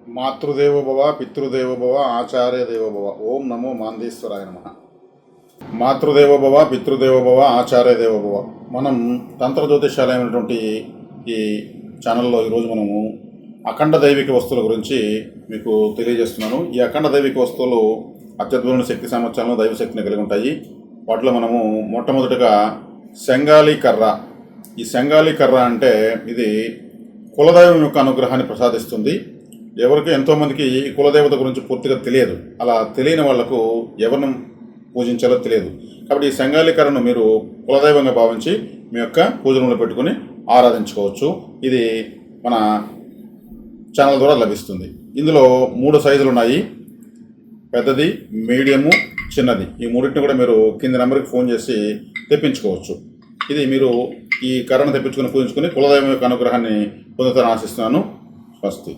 మాతృదేవో భవ, పితృదేవో భవ, ఆచార్య దేవో భవ. ఓం నమో మాందేశ్వరాయ నమః. మాతృదేవో భవ, పితృదేవో భవ, ఆచార్య దేవో భవ. మనం తంత్ర జ్యోతిషాలైనటువంటి ఈ ఛానల్లో ఈరోజు మనము అఖండ దైవిక వస్తువుల గురించి మీకు తెలియజేస్తున్నాను. ఈ అఖండ దైవిక వస్తువులు అత్యద్భుతమైన శక్తి సామర్థ్యాలను, దైవశక్తిని కలిగి ఉంటాయి. వాటిలో మనము మొట్టమొదటిగా శంగాలి కర్ర. ఈ శంగాలి కర్ర అంటే ఇది కులదైవం యొక్క అనుగ్రహాన్ని ప్రసాదిస్తుంది. ఎవరికి ఎంతోమందికి కులదేవత గురించి పూర్తిగా తెలియదు. అలా తెలియని వాళ్లకు ఎవరిని పూజించాలో తెలియదు. కాబట్టి ఈ శంగాలి కర్రను మీరు కులదైవంగా భావించి మీ యొక్క పూజలను పెట్టుకుని ఆరాధించుకోవచ్చు. ఇది మన ఛానల్ ద్వారా లభిస్తుంది. ఇందులో 3 సైజులు ఉన్నాయి: పెద్దది, మీడియము, చిన్నది. ఈ మూడింటిని కూడా మీరు కింది నెంబర్కి ఫోన్ చేసి తెప్పించుకోవచ్చు. ఇది మీరు ఈ కర్రను తెప్పించుకుని పూజించుకుని కులదైవం యొక్క అనుగ్రహాన్ని పొందుతారని ఆశిస్తున్నాను. స్వస్తి.